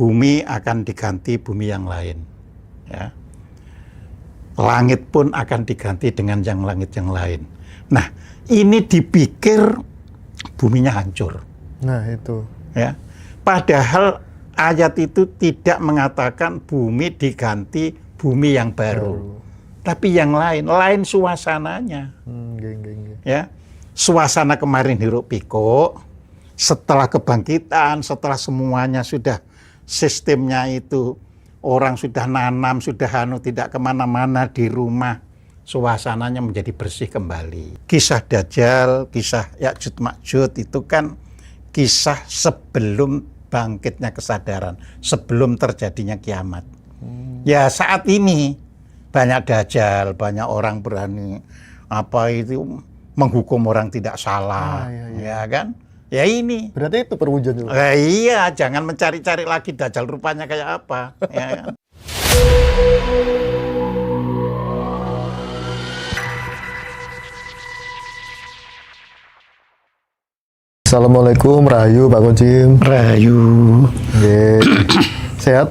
bumi akan diganti bumi yang lain. Ya. Langit pun akan diganti dengan yang langit yang lain. Nah, ini dipikir buminya hancur. Nah, itu. Ya. Padahal ayat itu tidak mengatakan bumi diganti bumi yang baru. Tapi yang lain suasananya. Ya. Suasana kemarin hiruk pikuk, setelah kebangkitan, setelah semuanya sudah sistemnya itu, orang sudah nanam, sudah tidak kemana-mana di rumah, suasananya menjadi bersih kembali. Kisah Dajjal, kisah Ya'juj Ma'juj itu kan kisah sebelum bangkitnya kesadaran, sebelum terjadinya kiamat. Ya saat ini banyak Dajjal, banyak orang berani menghukum orang tidak salah, ya kan? Ya ini. Berarti itu perwujudan. Iya, jangan mencari-cari lagi Dajjal rupanya kayak apa. Ya kan? Assalamualaikum, Rahayu Pak Kojim. Rahayu. Sehat?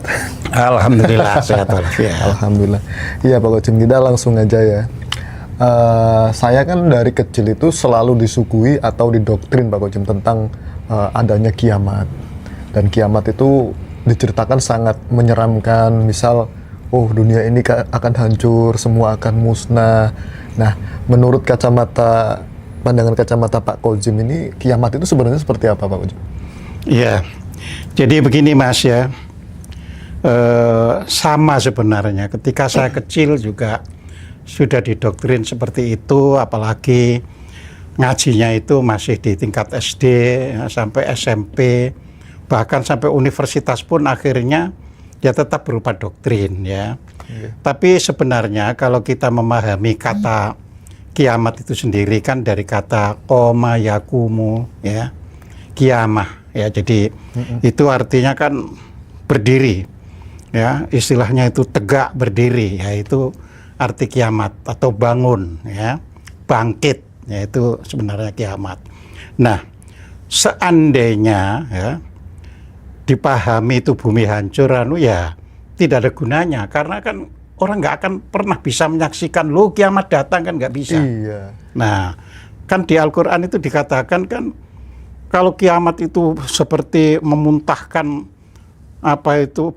Alhamdulillah, sehat walafiat. Alhamdulillah. Iya Pak Kojim, kita langsung aja ya. Saya kan dari kecil itu selalu disuguhi atau didoktrin Pak Kojim tentang adanya kiamat. Dan kiamat itu diceritakan sangat menyeramkan. Misal, dunia ini akan hancur, semua akan musnah. Nah, menurut pandangan kacamata Pak Kojim ini, kiamat itu sebenarnya seperti apa Pak Kojim? Iya, jadi begini Mas ya. Sama sebenarnya. Ketika saya kecil juga sudah didoktrin seperti itu, apalagi ngajinya itu masih di tingkat SD ya, sampai SMP, bahkan sampai universitas pun akhirnya ya tetap berupa doktrin ya. Tapi sebenarnya kalau kita memahami kata kiamat itu sendiri kan dari kata qoma yakumu ya, kiamah ya. Jadi itu artinya kan berdiri ya, istilahnya itu tegak berdiri ya, itu arti kiamat, atau bangun ya, bangkit ya, itu sebenarnya kiamat. Nah, seandainya ya dipahami itu bumi hancur ya tidak ada gunanya, karena kan orang nggak akan pernah bisa menyaksikan kiamat datang, kan nggak bisa. Iya. Nah, kan di Al-Quran itu dikatakan kan kalau kiamat itu seperti memuntahkan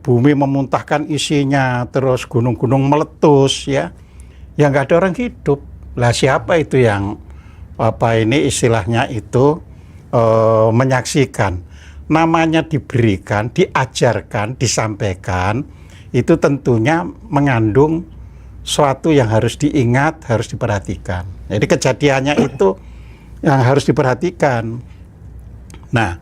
bumi memuntahkan isinya, terus gunung-gunung meletus ya nggak ada orang hidup. Lah siapa itu yang istilahnya itu menyaksikan? Namanya diberikan, diajarkan, disampaikan, itu tentunya mengandung suatu yang harus diingat, harus diperhatikan. Jadi kejadiannya itu yang harus diperhatikan. Nah,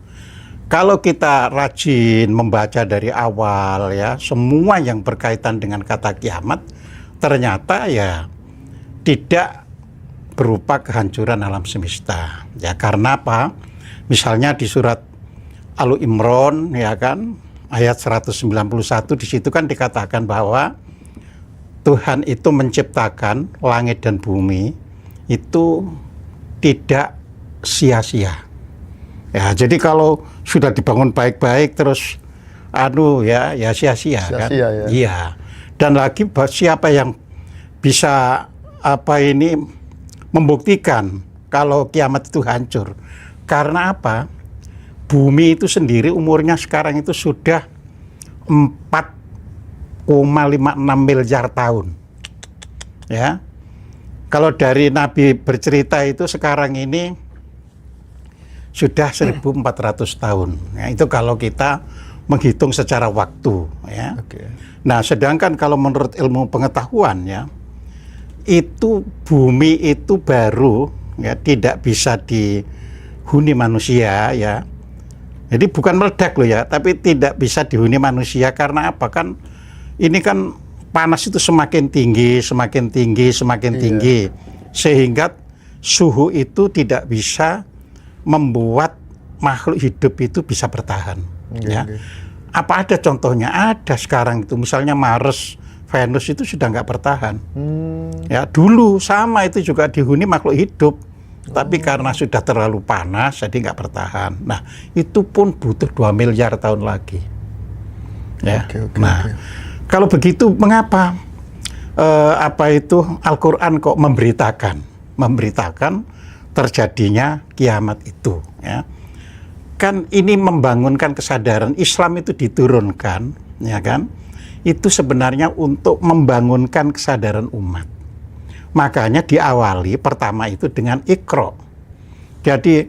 kalau kita rajin membaca dari awal ya, semua yang berkaitan dengan kata kiamat, ternyata ya tidak berupa kehancuran alam semesta. Ya karena apa? Misalnya di surat Al-Imran ya kan, ayat 191 di situ kan dikatakan bahwa Tuhan itu menciptakan langit dan bumi itu tidak sia-sia. Ya, jadi kalau sudah dibangun baik-baik terus ya sia-sia kan? Ya. Iya. Dan lagi siapa yang bisa membuktikan kalau kiamat itu hancur? Karena apa? Bumi itu sendiri umurnya sekarang itu sudah 4,56 miliar tahun. Ya. Kalau dari Nabi bercerita itu sekarang ini sudah 1.400 tahun. Ya, itu kalau kita menghitung secara waktu. Ya. Nah, sedangkan kalau menurut ilmu pengetahuan ya, itu bumi itu baru ya tidak bisa dihuni manusia ya. Jadi bukan meledak loh ya, tapi tidak bisa dihuni manusia karena apa? Kan ini kan panas itu semakin tinggi, sehingga suhu itu tidak bisa membuat makhluk hidup itu bisa bertahan. Apa ada contohnya? Ada sekarang itu, misalnya Mars, Venus itu sudah nggak bertahan. Ya dulu sama itu juga dihuni makhluk hidup, tapi karena sudah terlalu panas jadi nggak bertahan. Nah itu pun butuh 2 miliar tahun lagi. Ya. Oke. Kalau begitu mengapa Al-Qur'an kok memberitakan terjadinya kiamat itu, ya? Kan ini membangunkan kesadaran Islam itu diturunkan, ya kan? Itu sebenarnya untuk membangunkan kesadaran umat. Makanya diawali pertama itu dengan Iqra. Jadi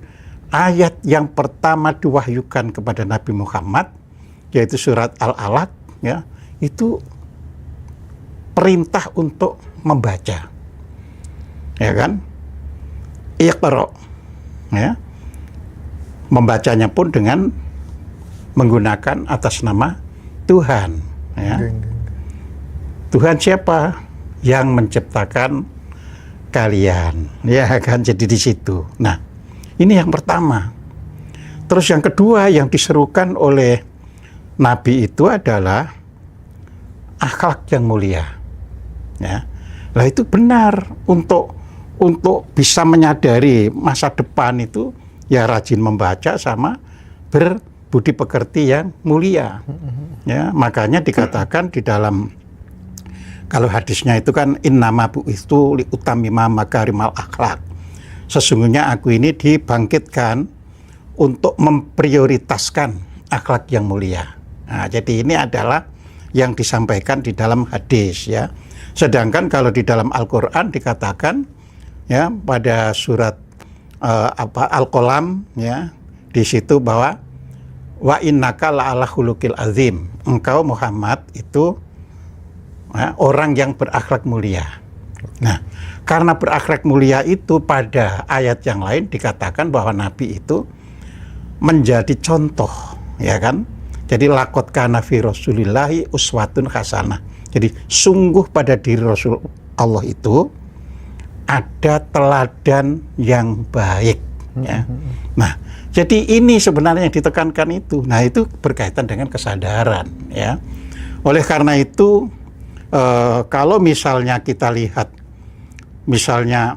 ayat yang pertama diwahyukan kepada Nabi Muhammad, yaitu surat Al-Alaq, ya, itu perintah untuk membaca, ya kan? Iqra, ya. Membacanya pun dengan menggunakan atas nama Tuhan, ya. Tuhan siapa? Yang menciptakan kalian, ya kan? Jadi di situ. Nah, ini yang pertama. Terus yang kedua yang diserukan oleh Nabi itu adalah akhlak yang mulia, ya. Nah, itu benar untuk bisa menyadari masa depan itu, ya rajin membaca sama berbudi pekerti yang mulia, ya. Makanya dikatakan di dalam, kalau hadisnya itu kan, innama bu'istu liutamima makarimal akhlak. Sesungguhnya aku ini dibangkitkan untuk memprioritaskan akhlak yang mulia. Nah, jadi ini adalah yang disampaikan di dalam hadis, ya. Sedangkan kalau di dalam Al-Qur'an dikatakan, ya, pada surat Al-Qalam, ya, di situ bahwa wa innaka la'ala khuluqil azim. Engkau Muhammad itu, ya, orang yang berakhlak mulia. Nah, karena berakhlak mulia itu pada ayat yang lain dikatakan bahwa Nabi itu menjadi contoh, ya kan? Jadi laqad kana fi Rasulillahi uswatun hasanah. Jadi sungguh pada diri Rasul Allah itu ada teladan yang baik, ya. Nah, jadi ini sebenarnya yang ditekankan itu. Nah, itu berkaitan dengan kesadaran, ya. Oleh karena itu, kalau misalnya kita lihat, misalnya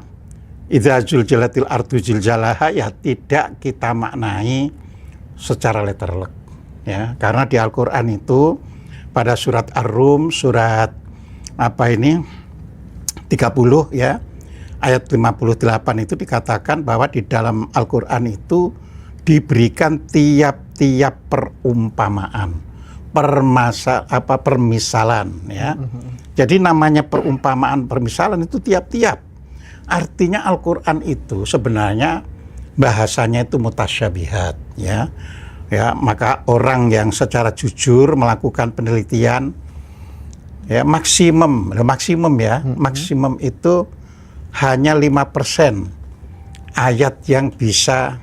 idza zulzilatil ardu zilzalaha, ya tidak kita maknai secara letterlek, ya. Karena di Al-Qur'an itu pada surat Ar-Rum, surat 30, ya, ayat 58 itu dikatakan bahwa di dalam Al-Qur'an itu diberikan tiap-tiap perumpamaan, permisalan, ya. Jadi namanya perumpamaan, permisalan itu tiap-tiap. Artinya Al-Qur'an itu sebenarnya bahasanya itu mutasyabihat, ya. Ya, maka orang yang secara jujur melakukan penelitian, ya, maksimum itu hanya 5% ayat yang bisa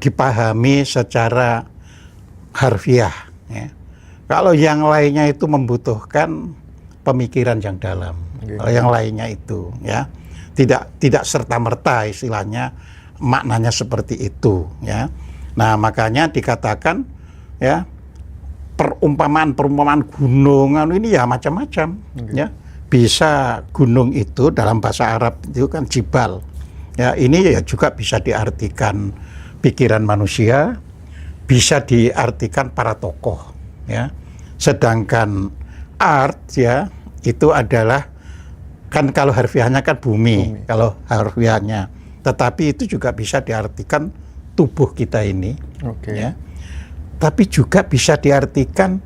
dipahami secara harfiah, ya. Kalau yang lainnya itu membutuhkan pemikiran yang dalam. Kalau yang lainnya itu, ya, tidak serta-merta istilahnya maknanya seperti itu, ya. Nah, makanya dikatakan, ya, perumpamaan gunung ini ya macam-macam, ya. Bisa gunung itu dalam bahasa Arab itu kan jibal, ya. Ini ya juga bisa diartikan pikiran manusia, bisa diartikan para tokoh, ya. Sedangkan art, ya, itu adalah, kan kalau harfiahnya kan bumi. Kalau harfiahnya, tetapi itu juga bisa diartikan tubuh kita ini, ya. Tapi juga bisa diartikan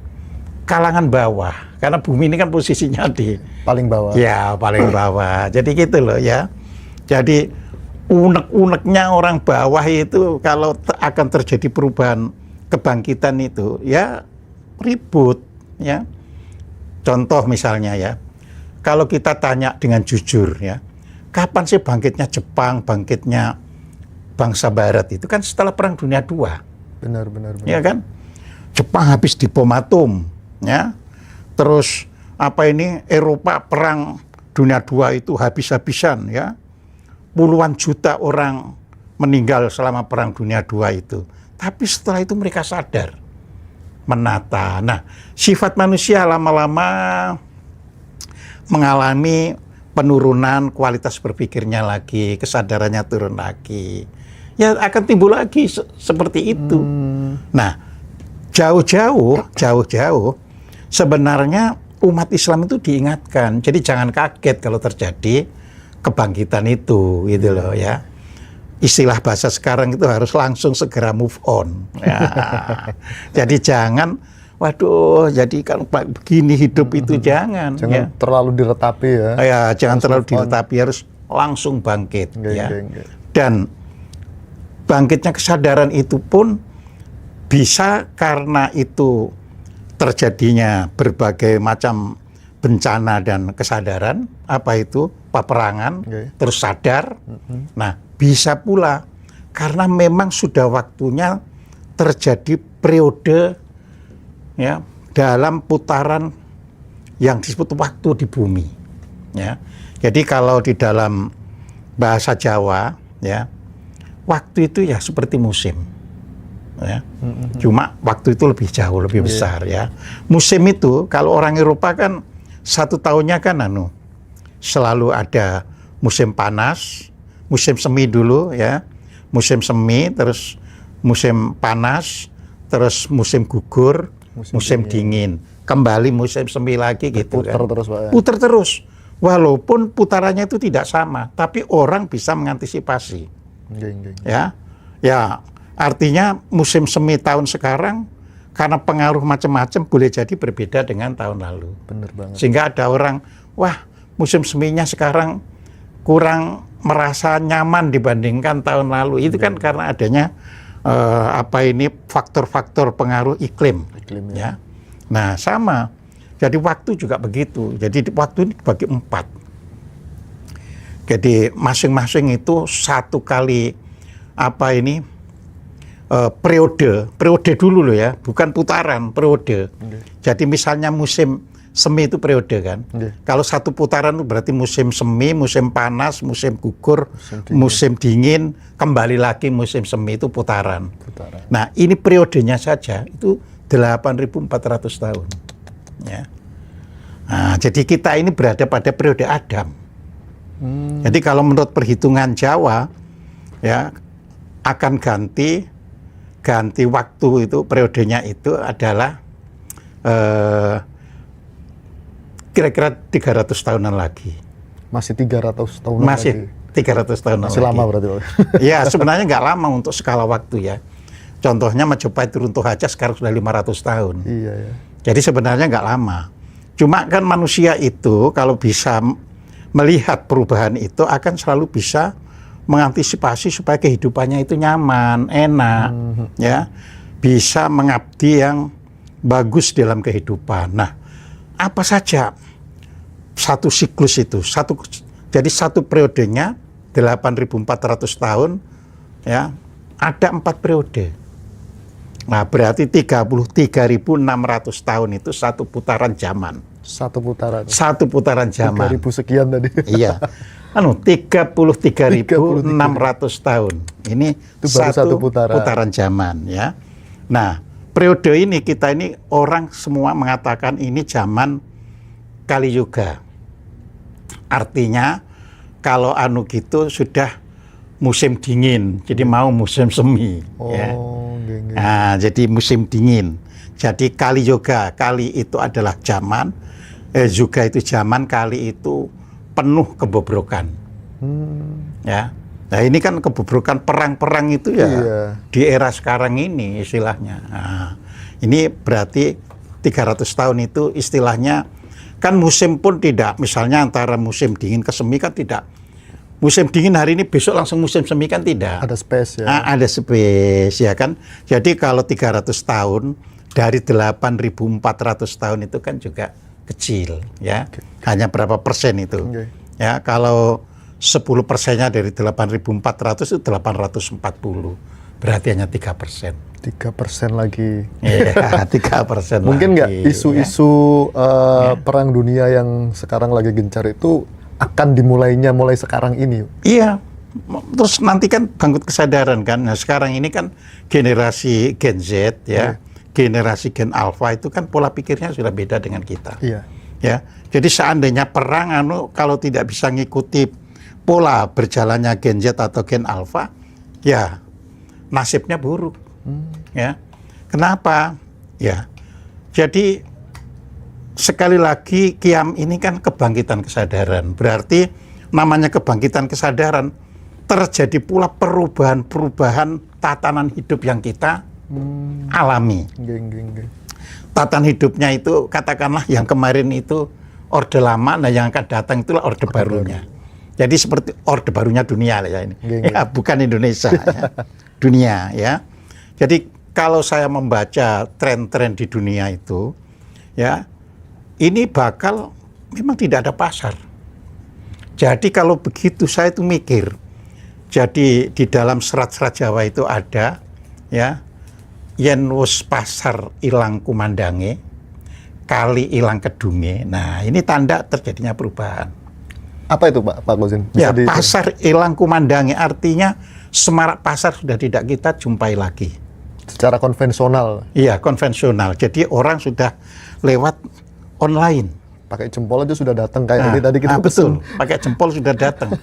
kalangan bawah, karena bumi ini kan posisinya di paling bawah. Ya, paling bawah. Jadi gitu loh, ya. Jadi unek-uneknya orang bawah itu kalau akan terjadi perubahan kebangkitan itu, ya ribut, ya. Contoh misalnya, ya, kalau kita tanya dengan jujur, ya, kapan sih bangkitnya Jepang, bangkitnya bangsa Barat itu kan setelah Perang Dunia II. Benar. Ya kan? Jepang habis dibom atom, ya. Terus Eropa Perang Dunia II itu habis-habisan, ya. Puluhan juta orang meninggal selama Perang Dunia II itu. Tapi setelah itu mereka sadar, menata. Nah, sifat manusia lama-lama mengalami penurunan kualitas berpikirnya lagi, kesadarannya turun lagi. Ya akan timbul lagi seperti itu. Nah, jauh-jauh sebenarnya umat Islam itu diingatkan. Jadi jangan kaget kalau terjadi kebangkitan itu, gitu loh ya. Istilah bahasa sekarang itu harus langsung segera move on. Ya. Jadi jangan, waduh, jadi kalau begini hidup itu jangan ya. terlalu diretapi ya. Ya, jangan terlalu diretapi, harus langsung bangkit ya. Dan bangkitnya kesadaran itu pun bisa karena itu terjadinya berbagai macam bencana dan kesadaran, apa itu peperangan, terus sadar. Nah, bisa pula karena memang sudah waktunya terjadi periode ya dalam putaran yang disebut waktu di bumi. Ya, jadi kalau di dalam bahasa Jawa, ya waktu itu ya seperti musim. Ya. Cuma waktu itu lebih jauh, lebih besar ya. Musim itu kalau orang Eropa kan satu tahunnya kan selalu ada musim panas, musim semi dulu ya, musim semi, terus musim panas, terus musim gugur, musim dingin, kembali musim semi lagi gitu putar kan. Terus, Pak, ya. Putar terus, walaupun putarannya itu tidak sama, tapi orang bisa mengantisipasi. Ya, ya. Artinya musim semi tahun sekarang karena pengaruh macam-macam boleh jadi berbeda dengan tahun lalu. Bener banget. Sehingga ada orang, wah musim seminya sekarang kurang merasa nyaman dibandingkan tahun lalu. Itu kan karena adanya faktor-faktor pengaruh iklim. Ya. Nah sama. Jadi waktu juga begitu. Jadi waktu ini dibagi 4. Jadi masing-masing itu satu kali periode dulu loh ya, bukan putaran, periode. Jadi misalnya musim semi itu periode kan. Kalau satu putaran itu berarti musim semi, musim panas, musim gugur, musim dingin, kembali lagi musim semi itu putaran. Nah ini periodenya saja itu 8.400 tahun. Ya. Nah, jadi kita ini berada pada periode Adam. Jadi kalau menurut perhitungan Jawa ya akan ganti waktu itu, periodenya itu adalah kira-kira 300 tahunan lagi. Masih 300 tahunan Masih lagi. 300 tahunan Masih lagi. lama berarti, Pak. Ya, sebenarnya nggak lama untuk skala waktu ya. Contohnya Majapahit runtuh aja sekarang sudah 500 tahun. Iya, ya. Jadi sebenarnya nggak lama. Cuma kan manusia itu kalau bisa melihat perubahan itu akan selalu bisa mengantisipasi supaya kehidupannya itu nyaman, enak, ya, bisa mengabdi yang bagus dalam kehidupan. Nah, apa saja satu siklus itu, jadi satu periodenya 8.400 tahun, ya, ada 4 periode. Nah, berarti 33.600 tahun itu satu putaran zaman. Satu putaran. Satu putaran zaman. 3.000 sekian tadi. Iya. 33.600 tahun. Ini itu baru satu putaran zaman ya. Nah, periode ini kita ini orang semua mengatakan ini zaman Kali Yuga. Artinya kalau gitu sudah musim dingin, jadi mau musim semi. Ya. Nah, jadi musim dingin. Jadi Kali Yuga, kali itu adalah zaman, Yuga itu zaman, kali itu penuh kebobrokan. Ya. Nah, ini kan kebobrokan perang-perang itu ya di era sekarang ini istilahnya. Nah, ini berarti 300 tahun itu istilahnya kan musim pun tidak, misalnya antara musim dingin ke semi kan tidak. Musim dingin hari ini besok langsung musim semi kan tidak. Ada space ya. Nah, ada space ya kan. Jadi kalau 300 tahun dari 8.400 tahun itu kan juga kecil ya. Hanya berapa persen itu. Ya, kalau 10%-nya dari 8.400 itu 840. Berarti hanya 3%. 3% lagi. Iya, 3%. Mungkin nggak isu-isu perang dunia yang sekarang lagi gencar itu akan dimulainya mulai sekarang ini? Iya. Terus nanti kan bangkit kesadaran kan. Nah, sekarang ini kan generasi Gen Z ya. Generasi Gen Alpha itu kan pola pikirnya sudah beda dengan kita. Iya. Ya. Jadi seandainya perang kalau tidak bisa ngikuti pola berjalannya Gen Z atau Gen Alpha, ya nasibnya buruk. Ya. Kenapa? Ya. Jadi sekali lagi qiyam ini kan kebangkitan kesadaran. Berarti namanya kebangkitan kesadaran, terjadi pula perubahan-perubahan tatanan hidup yang kita alami. Tatanan hidupnya itu katakanlah yang kemarin itu orde lama, nah yang akan datang itulah orde barunya. Jadi seperti orde barunya dunia lah ya ini. Ya, bukan Indonesia ya. Dunia ya. Jadi kalau saya membaca tren-tren di dunia itu ya, ini bakal memang tidak ada pasar. Jadi kalau begitu saya itu mikir. Jadi di dalam serat-serat Jawa itu ada ya, yen wis pasar ilang kumandange, kali ilang kedunge. Nah, ini tanda terjadinya perubahan. Apa itu Pak Kozin? Ya, pasar ilang kumandange artinya semarak pasar sudah tidak kita jumpai lagi. Secara konvensional. Iya, konvensional. Jadi orang sudah lewat online. Pakai jempol aja sudah datang kayak tadi kita betul. Pakai jempol sudah datang.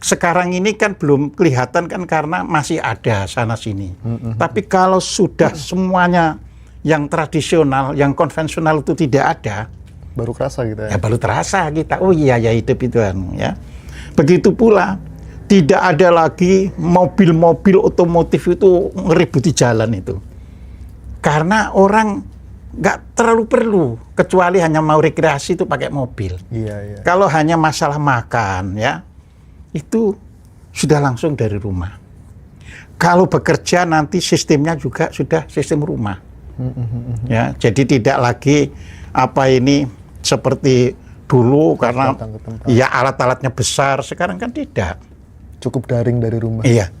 Sekarang ini kan belum kelihatan kan karena masih ada sana sini. Tapi kalau sudah semuanya yang tradisional, yang konvensional itu tidak ada, baru kerasa gitu ya. Ya baru terasa kita. Oh iya ya hidup itu ya. Begitu pula tidak ada lagi mobil-mobil otomotif itu ngeributi jalan itu. Karena orang nggak terlalu perlu, kecuali hanya mau rekreasi itu pakai mobil. Iya. Kalau hanya masalah makan ya, itu sudah langsung dari rumah. Kalau bekerja nanti sistemnya juga sudah sistem rumah. Ya, jadi tidak lagi seperti dulu karena ya alat-alatnya besar, sekarang kan tidak. Cukup daring dari rumah. Iya,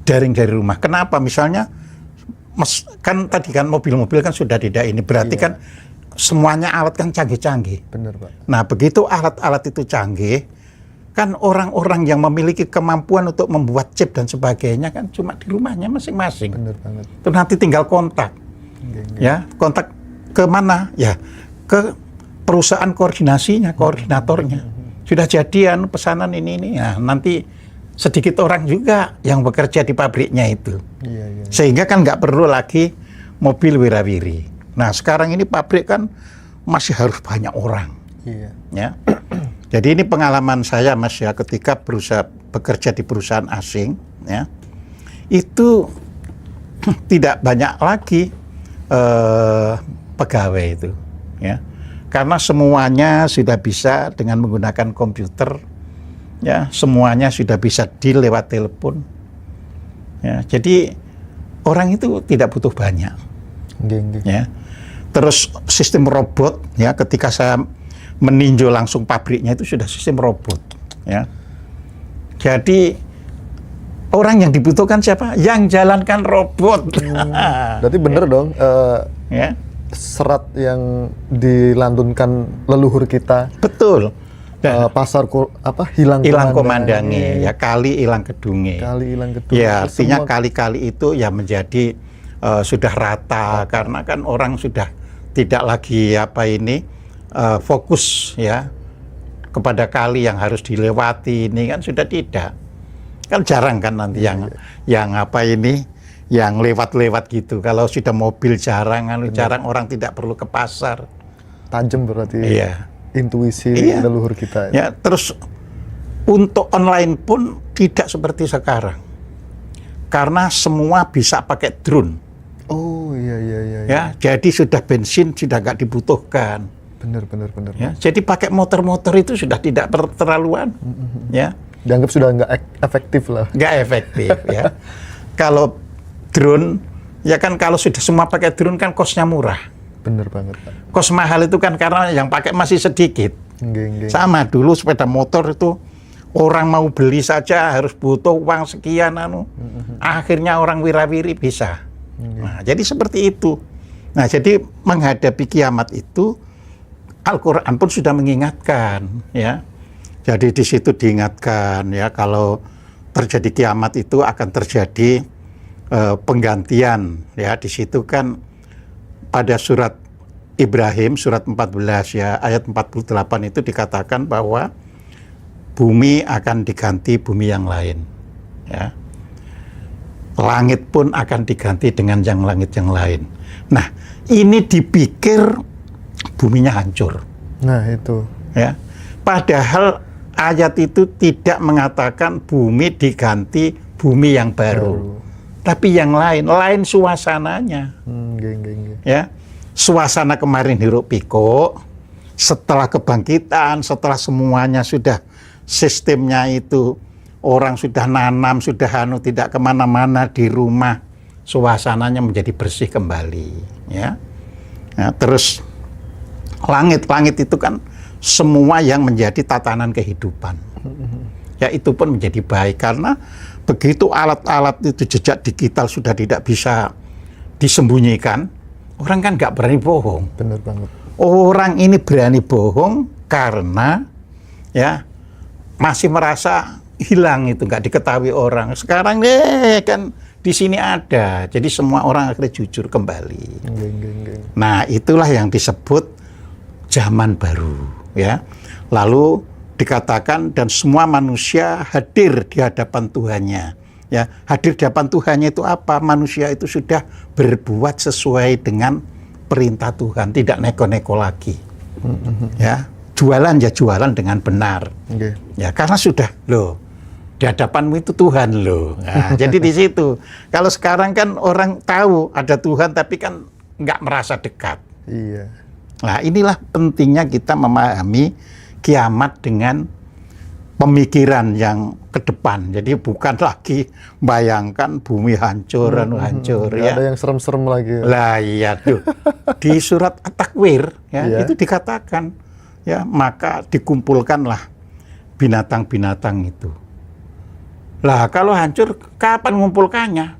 daring dari rumah. Kenapa? Misalnya, kan tadi kan mobil-mobil kan sudah tidak ini. Berarti kan semuanya alat kan canggih-canggih. Benar Pak. Nah begitu alat-alat itu canggih, kan orang-orang yang memiliki kemampuan untuk membuat chip dan sebagainya kan cuma di rumahnya masing-masing. Benar banget. Itu nanti tinggal kontak. Ya, kontak ke mana? Ya, ke perusahaan koordinasinya, koordinatornya. Sudah jadian pesanan ini. Nah, nanti sedikit orang juga yang bekerja di pabriknya itu. Iya. Sehingga kan nggak perlu lagi mobil wirawiri. Nah, sekarang ini pabrik kan masih harus banyak orang. Iya. Ya. Jadi ini pengalaman saya Mas ya, ketika bekerja di perusahaan asing ya. Itu tidak banyak lagi pegawai itu ya. Karena semuanya sudah bisa dengan menggunakan komputer. Ya, semuanya sudah bisa deal lewat telepon. Ya, jadi orang itu tidak butuh banyak. Ya. Terus sistem robot ya, ketika saya meninjau langsung pabriknya itu sudah sistem robot ya. Jadi orang yang dibutuhkan siapa? Yang jalankan robot. Berarti bener dong ya. Serat yang dilantunkan leluhur kita. Betul. Pasar hilang komandange ya, kali hilang kedunge. Ya, artinya kali-kali itu ya menjadi sudah rata karena kan orang sudah tidak lagi fokus ya kepada kali yang harus dilewati, ini kan sudah tidak. Kan jarang kan nanti yang lewat-lewat gitu. Kalau sudah mobil jarang orang tidak perlu ke pasar. Tajam berarti. Iya. Intuisi leluhur kita. Ya, terus untuk online pun tidak seperti sekarang. Karena semua bisa pakai drone. Oh iya. Ya, jadi sudah bensin sudah nggak dibutuhkan. Benar. Ya, jadi pakai motor-motor itu sudah tidak terlaluan. Ya. Dianggap sudah nggak efektif lah. Nggak efektif ya. Kalau drone, ya kan kalau sudah semua pakai drone kan kosnya murah. Bener banget Pak. Kos mahal itu kan karena yang pakai masih sedikit. Sama dulu sepeda motor itu orang mau beli saja harus butuh uang sekian akhirnya orang wirawiri bisa. Nah, jadi seperti itu. Nah, jadi menghadapi kiamat itu Al-Qur'an pun sudah mengingatkan ya. Jadi di situ diingatkan ya, kalau terjadi kiamat itu akan terjadi penggantian ya. Di situ kan pada surat Ibrahim, surat 14 ya, ayat 48 itu dikatakan bahwa bumi akan diganti bumi yang lain. Ya. Langit pun akan diganti dengan langit yang lain. Nah, ini dipikir buminya hancur. Nah, itu. Ya. Padahal ayat itu tidak mengatakan bumi diganti bumi yang baru. Tapi yang lain suasananya. Ya. Suasana kemarin hiruk pikuk, setelah kebangkitan, setelah semuanya sudah sistemnya itu, orang sudah nanam, sudah tidak kemana-mana di rumah, suasananya menjadi bersih kembali. Ya. Nah, terus langit itu kan semua yang menjadi tatanan kehidupan. Ya, itu pun menjadi baik karena begitu alat-alat itu jejak digital sudah tidak bisa disembunyikan, orang kan nggak berani bohong. Benar banget. Orang ini berani bohong karena ya masih merasa hilang, itu nggak diketahui orang. Sekarang kan di sini ada, jadi semua orang akhirnya jujur kembali. Nah, itulah yang disebut zaman baru, ya. Lalu dikatakan dan semua manusia hadir di hadapan Tuhannya. Ya, hadir di hadapan Tuhannya itu apa? Manusia itu sudah berbuat sesuai dengan perintah Tuhan, tidak neko-neko lagi. Ya, jualan ya jualan dengan benar. Ya, karena sudah di hadapanmu itu Tuhan loh. Nah, jadi di situ. Kalau sekarang kan orang tahu ada Tuhan tapi kan nggak merasa dekat. Iya. Nah, inilah pentingnya kita memahami kiamat dengan pemikiran yang ke depan. Jadi bukan lagi bayangkan bumi hancur, hancur. Ya. Ada yang serem-serem lagi. Lah iya tuh. Di surat At-Takwir ya, itu dikatakan ya, maka dikumpulkanlah binatang-binatang itu. Lah kalau hancur kapan mengumpulkannya?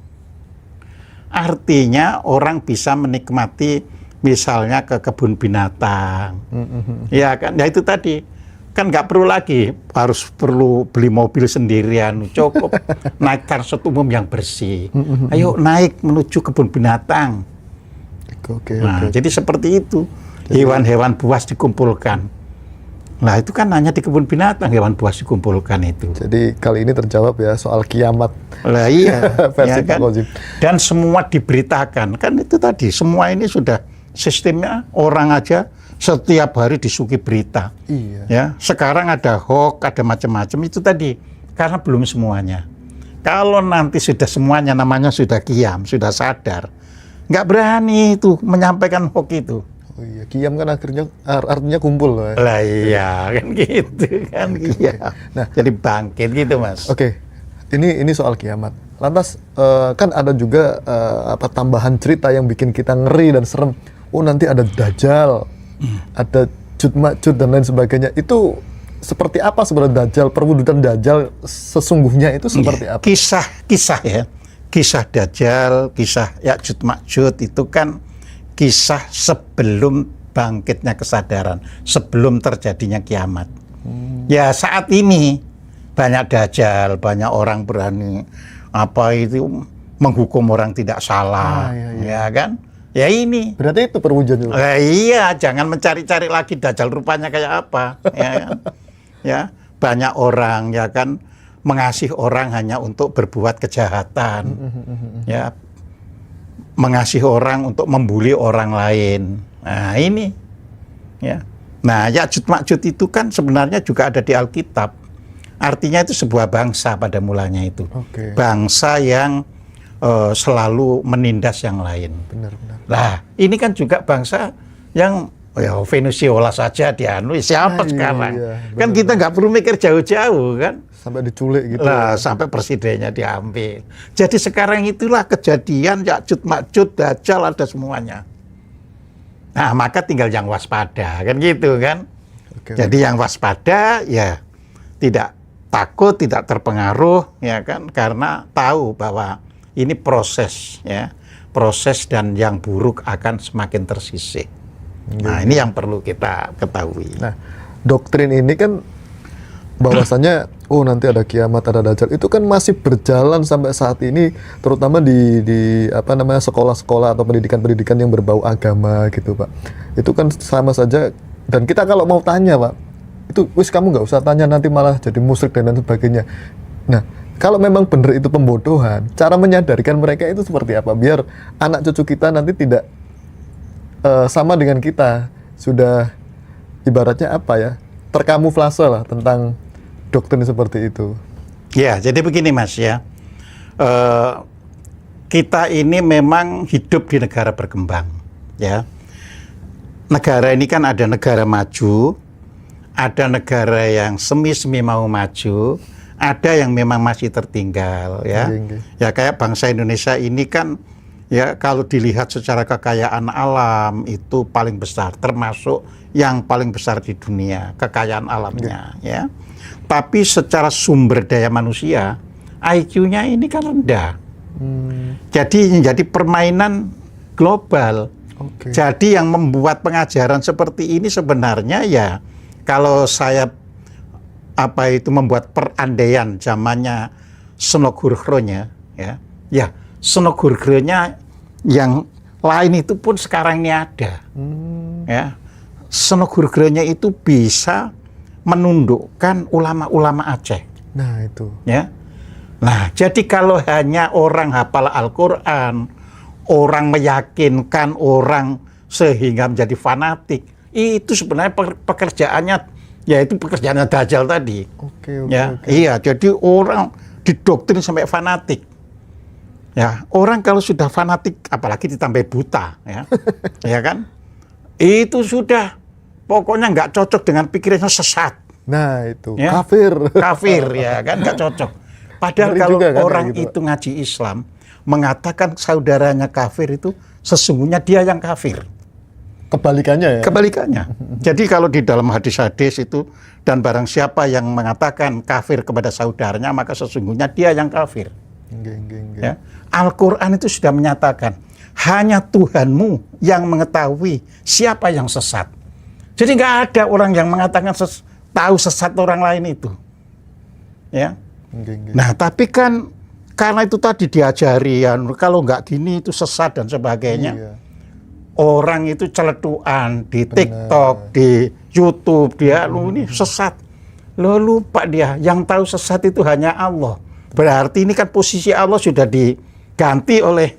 Artinya orang bisa menikmati misalnya ke kebun binatang, ya kan? Ya itu tadi kan nggak perlu lagi perlu beli mobil sendirian, cukup naik transport umum yang bersih. Ayo naik menuju kebun binatang. Jadi seperti itu, hewan-hewan buas dikumpulkan. Nah itu kan hanya di kebun binatang hewan buas dikumpulkan itu. Jadi kali ini terjawab ya soal kiamat. Lah iya, versi ya kan? Dan semua diberitakan, kan itu tadi semua ini sudah sistemnya, orang aja setiap hari disuguhi berita. Iya. Ya, sekarang ada hoax, ada macam-macam itu tadi karena belum semuanya. Kalau nanti sudah semuanya, namanya sudah qiyam, sudah sadar, nggak berani itu menyampaikan hoax itu. Oh iya, qiyam kan artinya kumpul loh. Lah iya, kan gitu kan. Iya. Nah, jadi bangkit gitu, Mas. Oke. Ini soal kiamat. Lantas kan ada juga tambahan cerita yang bikin kita ngeri dan serem. Oh nanti ada Dajjal, ada Jud Ma'jud dan lain sebagainya. Itu seperti apa sebenarnya Dajjal? Perwujudan Dajjal sesungguhnya itu seperti apa? Kisah ya. Kisah Dajjal, kisah Ya'juj Ma'juj itu kan kisah sebelum bangkitnya kesadaran, sebelum terjadinya kiamat. Ya saat ini banyak Dajjal, banyak orang berani menghukum orang tidak salah, ya kan? Ya ini. Berarti itu perwujudan. Iya, jangan mencari-cari lagi Dajjal rupanya kayak apa, ya kan? Ya, banyak orang ya kan mengasihi orang hanya untuk berbuat kejahatan, ya, mengasihi orang untuk membuli orang lain. Nah ini, ya. Nah Ya'juj Ma'juj itu kan sebenarnya juga ada di Alkitab. Artinya itu sebuah bangsa pada mulanya itu, bangsa yang selalu menindas yang lain. Benar-benar. Lah, ini kan juga bangsa yang Venezuela saja siapa sekarang? Iya, kan kita nggak perlu mikir jauh-jauh kan? Sampai diculik gitu. Lah, sampai presidennya diambil. Jadi sekarang itulah kejadian Ya'juj Ma'juj, Dajjal ada semuanya. Nah, maka tinggal yang waspada kan gitu kan? Jadi yang waspada ya tidak takut, tidak terpengaruh ya kan? Karena tahu bahwa ini proses ya. Proses dan yang buruk akan semakin tersisih. Nah, ini yang perlu kita ketahui. Nah, doktrin ini kan bahwasanya nanti ada kiamat, ada Dajjal, itu kan masih berjalan sampai saat ini, terutama di sekolah-sekolah atau pendidikan-pendidikan yang berbau agama gitu, Pak. Itu kan sama saja, dan kita kalau mau tanya, Pak, itu kamu nggak usah tanya, nanti malah jadi musyrik dan lain sebagainya. Nah, kalau memang benar itu pembodohan, cara menyadarkan mereka itu seperti apa? Biar anak cucu kita nanti tidak sama dengan kita, sudah ibaratnya apa ya, terkamuflase lah tentang doktrin seperti itu. Ya, jadi begini Mas ya, kita ini memang hidup di negara berkembang, ya. Negara ini kan ada negara maju, ada negara yang semi-semi mau maju, ada yang memang masih tertinggal, ya. Ya kayak bangsa Indonesia ini kan, ya kalau dilihat secara kekayaan alam itu paling besar, termasuk yang paling besar di dunia, kekayaan alamnya, ya. Tapi secara sumber daya manusia, IQ-nya ini kan rendah. Jadi menjadi permainan global. Jadi yang membuat pengajaran seperti ini sebenarnya ya, kalau saya membuat perandaian zamannya Snogurgronya, ya Snogurgronya yang lain itu pun sekarang ini ada. Ya, Snogurgronya itu bisa menundukkan ulama-ulama Aceh. Nah itu. Ya. Nah, jadi kalau hanya orang hafal Al-Quran, orang meyakinkan orang sehingga menjadi fanatik, itu sebenarnya pekerjaannya, yaitu pekerjaannya Dajjal tadi. Iya, jadi orang didoktrin sampai fanatik. Ya, orang kalau sudah fanatik, apalagi ditambah buta, ya, ya kan? Itu sudah, pokoknya nggak cocok dengan pikirannya, sesat. Nah itu, ya? Kafir, ya kan, nggak cocok. Padahal kalau orang gitu, itu ngaji Islam, mengatakan saudaranya kafir itu, sesungguhnya dia yang kafir. Kebalikannya ya? Kebalikannya. Jadi kalau di dalam hadis-hadis itu, dan barang siapa yang mengatakan kafir kepada saudaranya, maka sesungguhnya dia yang kafir. Ya? Al-Quran itu sudah menyatakan, hanya Tuhanmu yang mengetahui siapa yang sesat. Jadi nggak ada orang yang mengatakan tahu sesat orang lain itu. Ya. Nah, tapi kan karena itu tadi diajari ya, kalau nggak gini itu sesat dan sebagainya. Iya. Orang itu celetuan di TikTok, di YouTube, dia ini sesat. Lo lupa dia, yang tahu sesat itu hanya Allah. Berarti ini kan posisi Allah sudah diganti oleh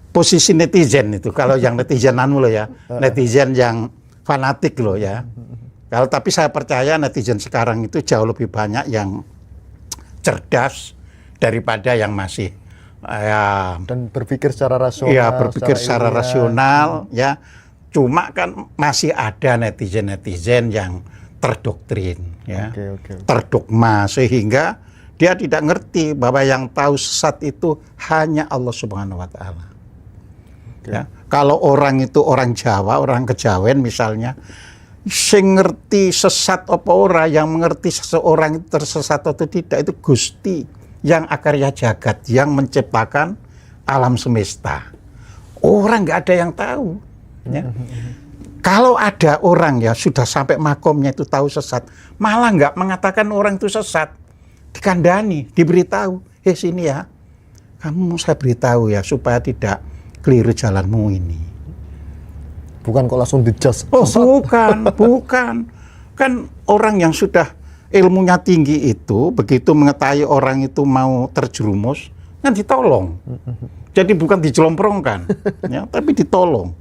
posisi netizen itu. Kalau yang netizen loh ya, netizen yang fanatik loh ya. Kalau tapi saya percaya netizen sekarang itu jauh lebih banyak yang cerdas daripada yang masih dan berpikir secara rasional. Iya, berpikir secara rasional ya. Cuma kan masih ada netizen-netizen yang terdoktrin ya. Terdogma sehingga dia tidak ngerti bahwa yang tahu sesat itu hanya Allah Subhanahu wa taala. Ya. Kalau orang itu orang Jawa, orang Kejawen misalnya, sing ngerti sesat apa ora, yang mengerti seseorang itu tersesat atau tidak itu Gusti yang akarya jagat, yang menciptakan alam semesta. Orang nggak ada yang tahu. Ya. Kalau ada orang ya sudah sampai makomnya itu tahu sesat, malah nggak mengatakan orang itu sesat, dikandani, diberitahu, sini ya, kamu saya beritahu ya supaya tidak keliru jalanmu ini. Bukan kok langsung dijudge. Oh bukan. Kan orang yang sudah ilmunya tinggi itu, begitu mengetahui orang itu mau terjerumus, kan ditolong. Jadi bukan dijelomprongkan, ya, tapi ditolong.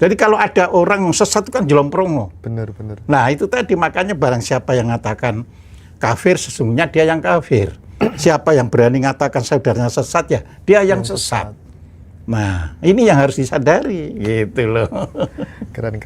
Jadi kalau ada orang yang sesat itu kan jelomprong. Benar. Nah itu tadi makanya barang siapa yang mengatakan kafir, sesungguhnya dia yang kafir. Siapa yang berani mengatakan saudaranya sesat ya, dia yang sesat. Nah ini yang harus disadari, gitu loh. Keren.